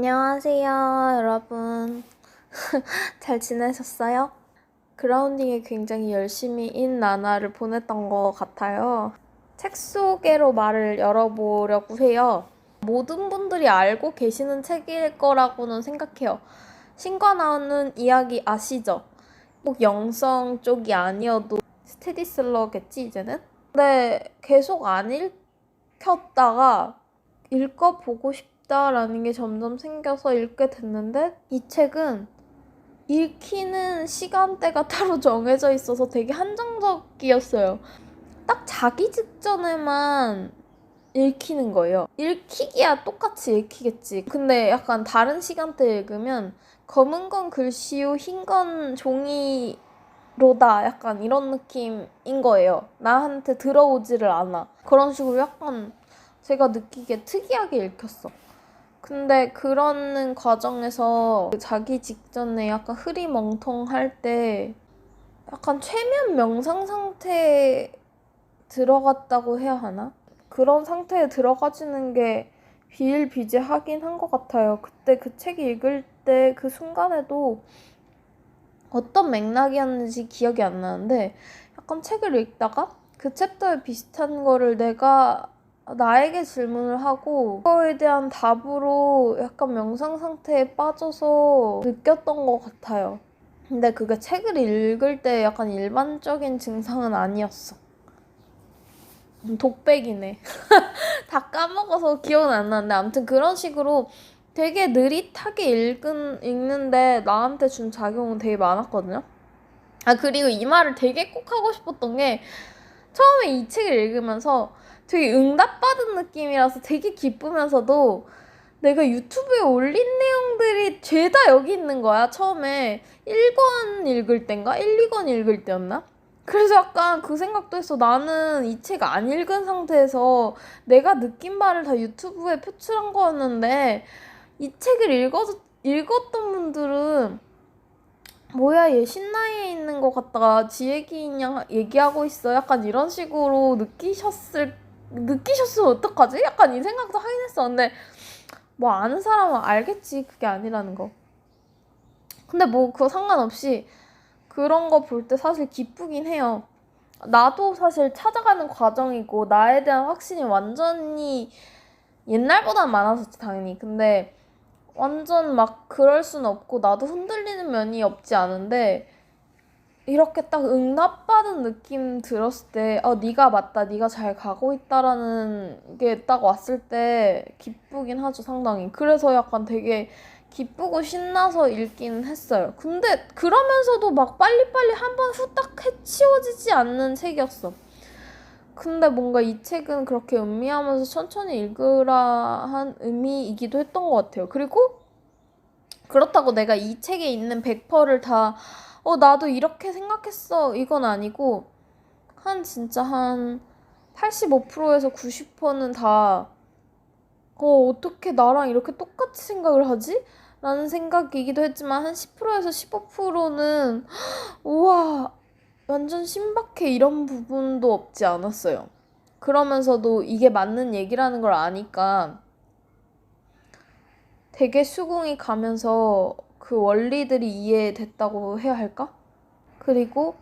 안녕하세요, 여러분. 잘 지내셨어요? 그라운딩에 굉장히 열심히 인 나날을 보냈던 것 같아요. 책 소개로 말을 열어보려고 해요. 모든 분들이 알고 계시는 책일 거라고는 생각해요. 신과 나오는 이야기 아시죠? 꼭 영성 쪽이 아니어도 스테디셀러겠지, 이제는? 근데 계속 안 읽혔다가 읽어보고 싶다라는 게 점점 생겨서 읽게 됐는데, 이 책은 읽히는 시간대가 따로 정해져 있어서 되게 한정적이었어요. 딱 자기 직전에만 읽히는 거예요. 읽히기야 똑같이 읽히겠지. 근데 약간 다른 시간대에 읽으면 검은 건 글씨요, 흰 건 종이로다, 약간 이런 느낌인 거예요. 나한테 들어오지를 않아. 그런 식으로 약간 제가 느끼기에 특이하게 읽혔어. 근데 그런 과정에서 자기 직전에 약간 흐리멍텅할 때 약간 최면 명상 상태에 들어갔다고 해야 하나? 그런 상태에 들어가지는 게 비일비재하긴 한 것 같아요. 그때 그 책 읽을 때 그 순간에도 어떤 맥락이었는지 기억이 안 나는데, 약간 책을 읽다가 그 챕터에 비슷한 거를 내가 나에게 질문을 하고 그거에 대한 답으로 약간 명상 상태에 빠져서 느꼈던 것 같아요. 근데 그게 책을 읽을 때 약간 일반적인 증상은 아니었어. 독백이네. 다 까먹어서 기억은 안 나는데, 아무튼 그런 식으로 되게 느릿하게 읽는데 나한테 준 작용은 되게 많았거든요. 그리고 이 말을 되게 꼭 하고 싶었던 게, 처음에 이 책을 읽으면서 되게 응답받은 느낌이라서 되게 기쁘면서도 내가 유튜브에 올린 내용들이 죄다 여기 있는 거야. 처음에 1권 읽을 땐가? 1, 2권 읽을 때였나? 그래서 약간 그 생각도 했어. 나는 이 책 안 읽은 상태에서 내가 느낀 바를 다 유튜브에 표출한 거였는데, 이 책을 읽었던 분들은 뭐야, 얘 신나이에 있는 것 같다가 지 얘기냐 얘기하고 있어, 약간 이런 식으로 느끼셨으면 어떡하지? 약간 이 생각도 하긴 했어. 근데 뭐 아는 사람은 알겠지, 그게 아니라는 거. 근데 뭐 그거 상관없이 그런 거 볼 때 사실 기쁘긴 해요. 나도 사실 찾아가는 과정이고 나에 대한 확신이 완전히 옛날보단 많아졌지, 당연히. 근데 완전 막 그럴 순 없고 나도 흔들리는 면이 없지 않은데, 이렇게 딱 응답받은 느낌 들었을 때 네가 맞다, 네가 잘 가고 있다라는 게 딱 왔을 때 기쁘긴 하죠, 상당히. 그래서 약간 되게 기쁘고 신나서 읽긴 했어요. 근데 그러면서도 막 빨리빨리 한번 후딱 해치워지지 않는 책이었어. 근데 뭔가 이 책은 그렇게 음미하면서 천천히 읽으라 한 의미이기도 했던 것 같아요. 그리고 그렇다고 내가 이 책에 있는 100%를 다 나도 이렇게 생각했어, 이건 아니고, 진짜 한 85%에서 90%는 다 어떻게 나랑 이렇게 똑같이 생각을 하지? 라는 생각이기도 했지만, 한 10%에서 15%는 우와, 완전 신박해, 이런 부분도 없지 않았어요. 그러면서도 이게 맞는 얘기라는 걸 아니까 되게 수긍이 가면서 그 원리들이 이해됐다고 해야 할까? 그리고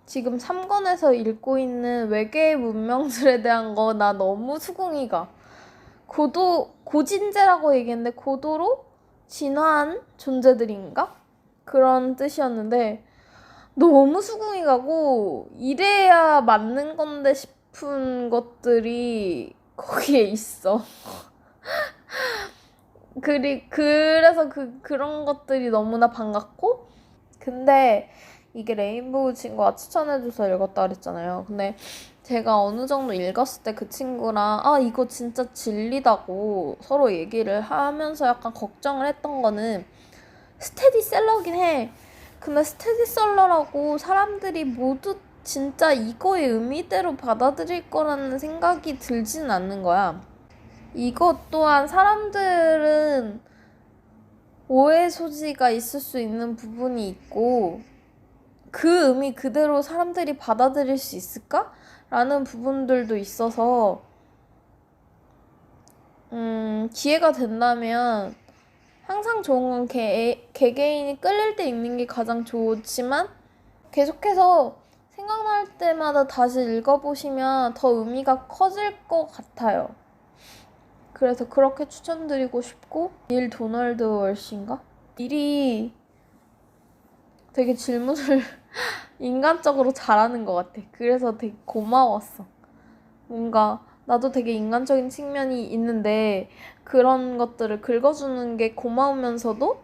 지금 3권에서 읽고 있는 외계의 문명들에 대한 거 나 너무 수긍이 가. 고진재라고 얘기했는데 고도로 진화한 존재들인가? 그런 뜻이었는데 너무 수긍이 가고, 이래야 맞는 건데 싶은 것들이 거기에 있어. 그래서 그런 것들이 너무나 반갑고, 근데 이게 레인보우 친구가 추천해줘서 읽었다 그랬잖아요. 근데 제가 어느 정도 읽었을 때 그 친구랑 이거 진짜 진리다고 서로 얘기를 하면서 약간 걱정을 했던 거는, 스테디셀러긴 해. 근데 스테디셀러라고 사람들이 모두 진짜 이거의 의미대로 받아들일 거라는 생각이 들지는 않는 거야. 이것 또한 사람들은 오해 소지가 있을 수 있는 부분이 있고, 그 의미 그대로 사람들이 받아들일 수 있을까? 라는 부분들도 있어서 기회가 된다면 항상 좋은 건 개개인이 끌릴 때 읽는 게 가장 좋지만 계속해서 생각날 때마다 다시 읽어보시면 더 의미가 커질 것 같아요. 그래서 그렇게 추천드리고 싶고, 닐 도널드 월시인가? 닐이 되게 질문을 인간적으로 잘하는 것 같아. 그래서 되게 고마웠어. 뭔가 나도 되게 인간적인 측면이 있는데 그런 것들을 긁어주는 게 고마우면서도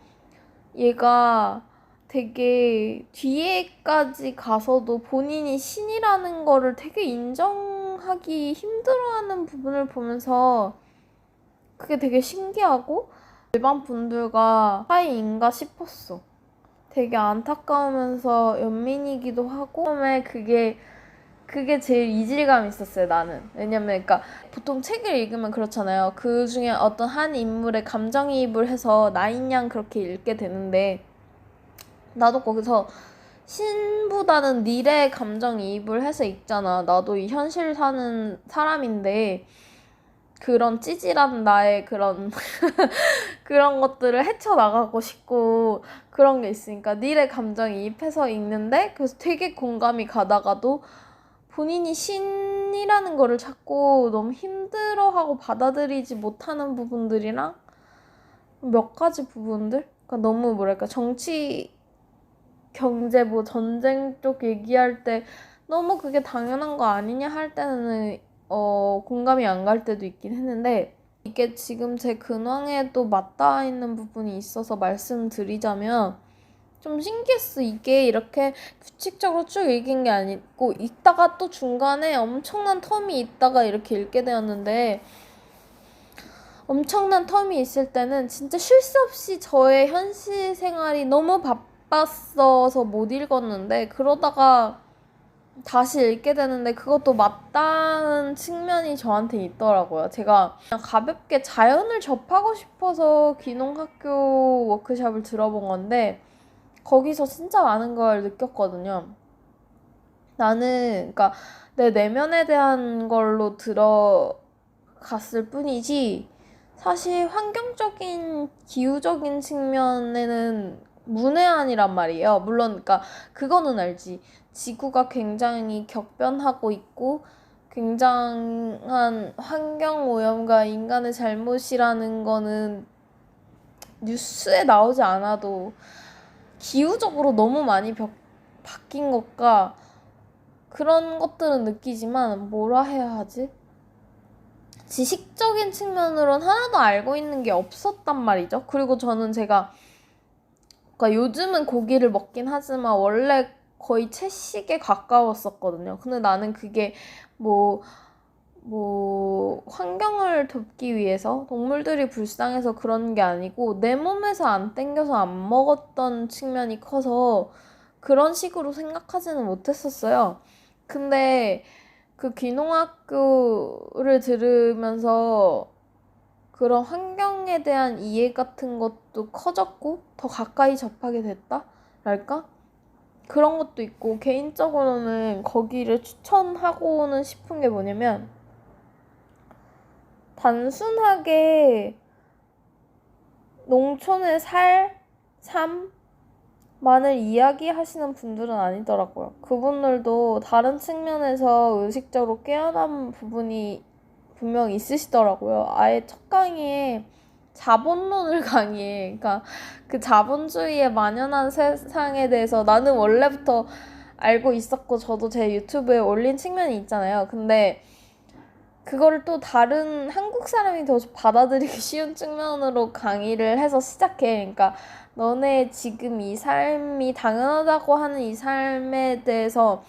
얘가 되게 뒤에까지 가서도 본인이 신이라는 거를 되게 인정하기 힘들어하는 부분을 보면서 그게 되게 신기하고 일반 분들과 사이인가 싶었어. 되게 안타까우면서 연민이기도 하고 처음에 그게 제일 이질감이 있었어요, 나는. 왜냐면 그러니까 보통 책을 읽으면 그렇잖아요. 그 중에 어떤 한 인물의 감정이입을 해서 나인양 그렇게 읽게 되는데 나도 거기서 신보다는 닐의 감정이입을 해서 읽잖아. 나도 이 현실 사는 사람인데 그런 찌질한 나의 그런 그런 것들을 헤쳐나가고 싶고 그런 게 있으니까 닐의 감정이입해서 읽는데 그래서 되게 공감이 가다가도 본인이 신이라는 거를 자꾸 너무 힘들어하고 받아들이지 못하는 부분들이랑 몇 가지 부분들? 그러니까 너무 뭐랄까 정치, 경제, 뭐 전쟁 쪽 얘기할 때 너무 그게 당연한 거 아니냐 할 때는 공감이 안 갈 때도 있긴 했는데 이게 지금 제 근황에도 맞닿아 있는 부분이 있어서 말씀드리자면 좀 신기했어. 이게 이렇게 규칙적으로 쭉 읽은 게 아니고 읽다가 또 중간에 엄청난 텀이 있다가 이렇게 읽게 되었는데 엄청난 텀이 있을 때는 진짜 쉴 새 없이 저의 현실 생활이 너무 바빴어서 못 읽었는데 그러다가 다시 읽게 되는데 그것도 맞닿은 측면이 저한테 있더라고요. 제가 그냥 가볍게 자연을 접하고 싶어서 귀농학교 워크숍을 들어본 건데 거기서 진짜 많은 걸 느꼈거든요. 나는 그러니까 내 내면에 대한 걸로 들어갔을 뿐이지 사실 환경적인 기후적인 측면에는 문외한이란 말이에요. 물론 그러니까 그거는 알지. 지구가 굉장히 격변하고 있고 굉장한 환경 오염과 인간의 잘못이라는 거는 뉴스에 나오지 않아도 기후적으로 너무 많이 바뀐 것과 그런 것들은 느끼지만 뭐라 해야 하지? 지식적인 측면으로는 하나도 알고 있는 게 없었단 말이죠. 그리고 저는 그러니까 요즘은 고기를 먹긴 하지만 원래 거의 채식에 가까웠었거든요. 근데 나는 그게 뭐 환경을 돕기 위해서 동물들이 불쌍해서 그런 게 아니고 내 몸에서 안 땡겨서 안 먹었던 측면이 커서 그런 식으로 생각하지는 못했었어요. 근데 그 귀농학교를 들으면서 그런 환경에 대한 이해 같은 것도 커졌고 더 가까이 접하게 됐다랄까? 그런 것도 있고 개인적으로는 거기를 추천하고는 싶은 게 뭐냐면 단순하게 농촌의 삶만을 이야기하시는 분들은 아니더라고요. 그분들도 다른 측면에서 의식적으로 깨어난 부분이 분명 있으시더라고요. 아예 첫 강의에 자본론을 강의해. 그러니까 그 자본주의에 만연한 세상에 대해서 나는 원래부터 알고 있었고 저도 제 유튜브에 올린 측면이 있잖아요. 근데 그거를 또 다른 한국 사람이 더 받아들이기 쉬운 측면으로 강의를 해서 시작해. 그러니까 너네 지금 이 삶이 당연하다고 하는 이 삶에 대해서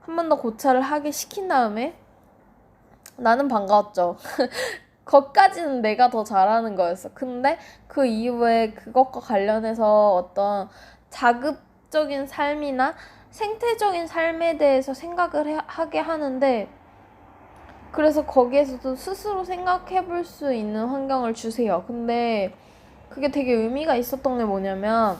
한 번 더 고찰을 하게 시킨 다음에 나는 반가웠죠. 거기까지는 내가 더 잘하는 거였어. 근데 그 이후에 그것과 관련해서 어떤 자급적인 삶이나 생태적인 삶에 대해서 생각을 하게 하는데 그래서 거기에서도 스스로 생각해 볼 수 있는 환경을 주세요. 근데 그게 되게 의미가 있었던 게 뭐냐면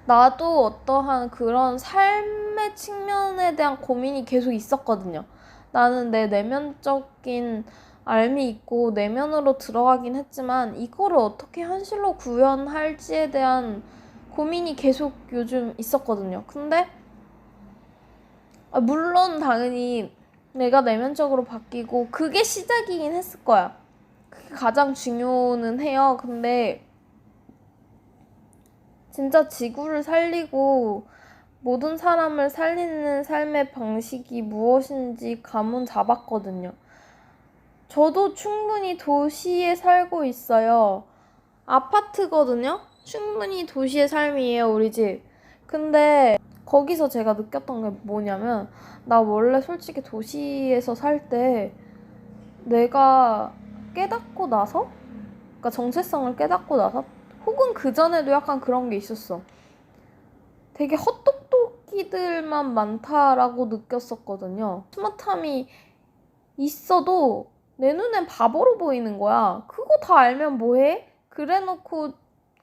나도 어떠한 그런 삶의 측면에 대한 고민이 계속 있었거든요. 나는 내 내면적인 알미 있고 내면으로 들어가긴 했지만 이거를 어떻게 현실로 구현할지에 대한 고민이 계속 요즘 있었거든요. 근데 물론 당연히 내가 내면적으로 바뀌고 그게 시작이긴 했을 거야. 그게 가장 중요는 해요. 근데 진짜 지구를 살리고 모든 사람을 살리는 삶의 방식이 무엇인지 감은 잡았거든요. 저도 충분히 도시에 살고 있어요. 아파트거든요? 충분히 도시의 삶이에요, 우리 집. 근데 거기서 제가 느꼈던 게 뭐냐면, 나 원래 솔직히 도시에서 살 때 내가 깨닫고 나서? 그러니까 정체성을 깨닫고 나서? 혹은 그전에도 약간 그런 게 있었어. 되게 헛똑똑이들만 많다라고 느꼈었거든요. 스마트함이 있어도 내 눈엔 바보로 보이는 거야. 그거 다 알면 뭐해? 그래놓고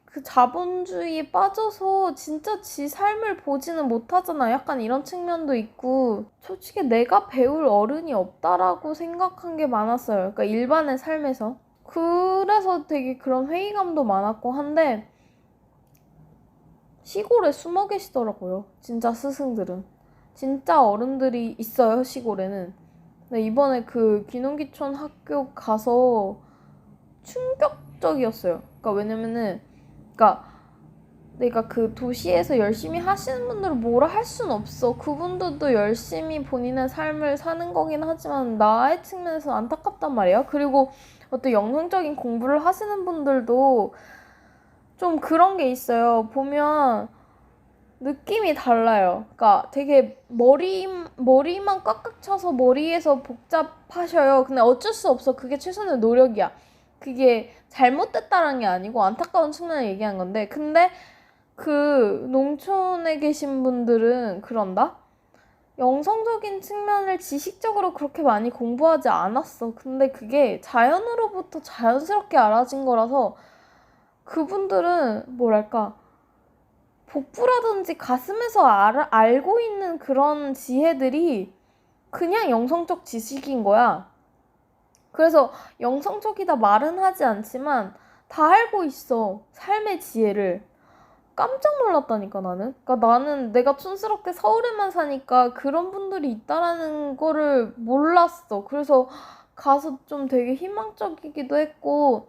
그 자본주의에 빠져서 진짜 지 삶을 보지는 못하잖아. 약간 이런 측면도 있고. 솔직히 내가 배울 어른이 없다라고 생각한 게 많았어요. 그러니까 일반의 삶에서. 그래서 되게 그런 회의감도 많았고 한데 시골에 숨어 계시더라고요. 진짜 스승들은. 진짜 어른들이 있어요, 시골에는. 근데 이번에 그 귀농귀촌 학교 가서 충격적이었어요. 그러니까 왜냐면은, 그러니까 내가 그 도시에서 열심히 하시는 분들은 뭐라 할 순 없어. 그분들도 열심히 본인의 삶을 사는 거긴 하지만 나의 측면에서 안타깝단 말이야. 그리고 어떤 영성적인 공부를 하시는 분들도 좀 그런 게 있어요. 보면 느낌이 달라요. 그러니까 되게 머리만 꽉꽉 차서 머리에서 복잡하셔요. 근데 어쩔 수 없어. 그게 최선의 노력이야. 그게 잘못됐다는 게 아니고 안타까운 측면을 얘기한 건데, 근데 그 농촌에 계신 분들은 그런다? 영성적인 측면을 지식적으로 그렇게 많이 공부하지 않았어. 근데 그게 자연으로부터 자연스럽게 알아진 거라서 그분들은 뭐랄까 복부라든지 가슴에서 알고 있는 그런 지혜들이 그냥 영성적 지식인 거야. 그래서 영성적이다 말은 하지 않지만 다 알고 있어. 삶의 지혜를. 깜짝 놀랐다니까 나는. 그러니까 나는 내가 촌스럽게 서울에만 사니까 그런 분들이 있다라는 거를 몰랐어. 그래서 가서 좀 되게 희망적이기도 했고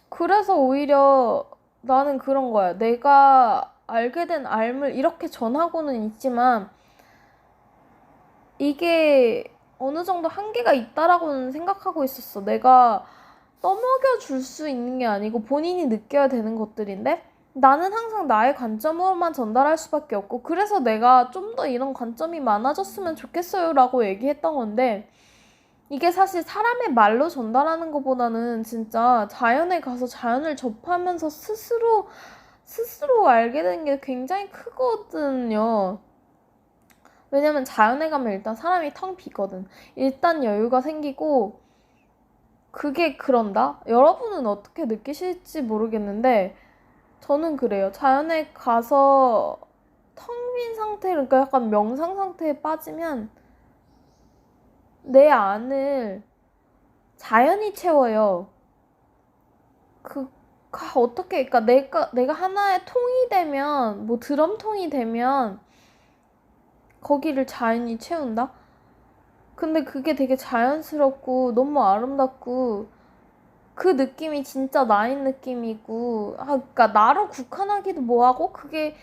그래서 오히려 나는 그런 거야. 내가 알게 된 알을 이렇게 전하고는 있지만 이게 어느 정도 한계가 있다라고는 생각하고 있었어. 내가 떠먹여 줄 수 있는 게 아니고 본인이 느껴야 되는 것들인데 나는 항상 나의 관점으로만 전달할 수밖에 없고 그래서 내가 좀 더 이런 관점이 많아졌으면 좋겠어요 라고 얘기했던 건데 이게 사실 사람의 말로 전달하는 것보다는 진짜 자연에 가서 자연을 접하면서 스스로 알게 되는 게 굉장히 크거든요. 왜냐면 자연에 가면 일단 사람이 텅 비거든. 일단 여유가 생기고 그게 그런다? 여러분은 어떻게 느끼실지 모르겠는데 저는 그래요. 자연에 가서 텅 빈 상태, 그러니까 약간 명상 상태에 빠지면 내 안을 자연이 채워요. 어떻게, 그러니까 내가 하나의 통이 되면, 뭐 드럼통이 되면 거기를 자연이 채운다? 근데 그게 되게 자연스럽고 너무 아름답고 그 느낌이 진짜 나인 느낌이고 그러니까 나로 국한하기도 뭐하고 그게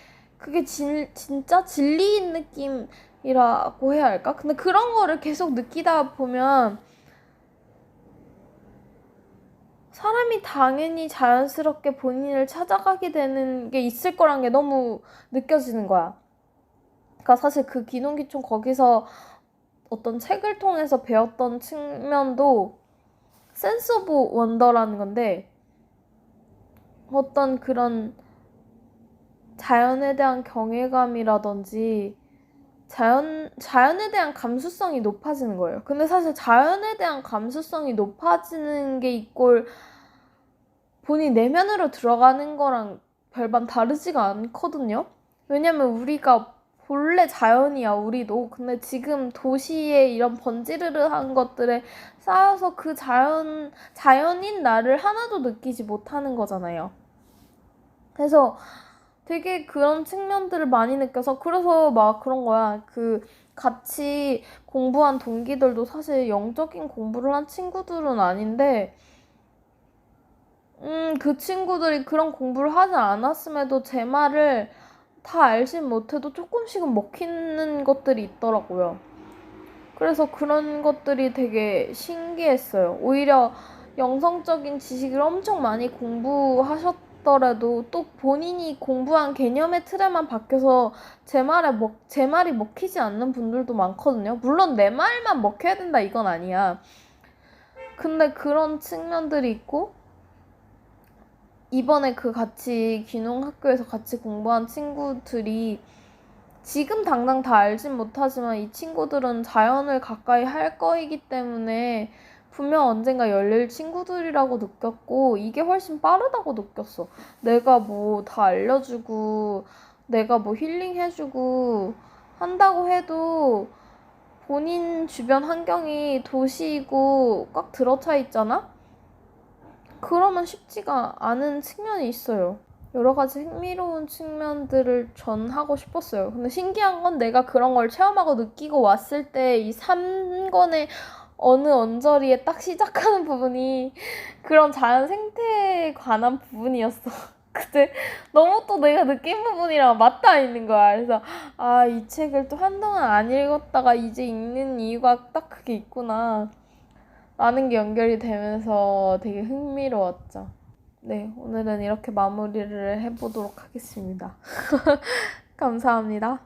진짜 진리인 느낌이라고 해야 할까? 근데 그런 거를 계속 느끼다 보면 사람이 당연히 자연스럽게 본인을 찾아가게 되는 게 있을 거란 게 너무 느껴지는 거야. 그러니까 사실 그 귀농귀촌 거기서 어떤 책을 통해서 배웠던 측면도 센스 오브 원더라는 건데 어떤 그런 자연에 대한 경외감이라든지 자연에 대한 감수성이 높아지는 거예요. 근데 사실 자연에 대한 감수성이 높아지는 게 이꼴 본인 내면으로 들어가는 거랑 별반 다르지가 않거든요. 왜냐면 우리가 본래 자연이야, 우리도. 근데 지금 도시의 이런 번지르르한 것들에 쌓여서 그 자연인 나를 하나도 느끼지 못하는 거잖아요. 그래서 되게 그런 측면들을 많이 느껴서, 그래서 막 그런 거야. 같이 공부한 동기들도 사실 영적인 공부를 한 친구들은 아닌데, 그 친구들이 그런 공부를 하지 않았음에도 제 말을 다 알진 못해도 조금씩은 먹히는 것들이 있더라고요. 그래서 그런 것들이 되게 신기했어요. 오히려 영성적인 지식을 엄청 많이 공부하셨더라도 또 본인이 공부한 개념의 틀에만 박혀서 제 말이 먹히지 않는 분들도 많거든요. 물론 내 말만 먹혀야 된다 이건 아니야. 근데 그런 측면들이 있고, 이번에 같이 귀농학교에서 같이 공부한 친구들이 지금 당장 다 알진 못하지만 이 친구들은 자연을 가까이 할 거이기 때문에 분명 언젠가 열릴 친구들이라고 느꼈고, 이게 훨씬 빠르다고 느꼈어. 내가 뭐 다 알려주고 내가 뭐 힐링해주고 한다고 해도 본인 주변 환경이 도시이고 꽉 들어차 있잖아? 그러면 쉽지가 않은 측면이 있어요. 여러 가지 흥미로운 측면들을 전하고 싶었어요. 근데 신기한 건 내가 그런 걸 체험하고 느끼고 왔을 때 이 3권의 어느 언저리에 딱 시작하는 부분이 그런 자연 생태에 관한 부분이었어. 근데 너무 또 내가 느낀 부분이랑 맞닿아 있는 거야. 그래서 이 책을 또 한동안 안 읽었다가 이제 읽는 이유가 딱 그게 있구나 라는 게 연결이 되면서 되게 흥미로웠죠. 네, 오늘은 이렇게 마무리를 해보도록 하겠습니다. 감사합니다.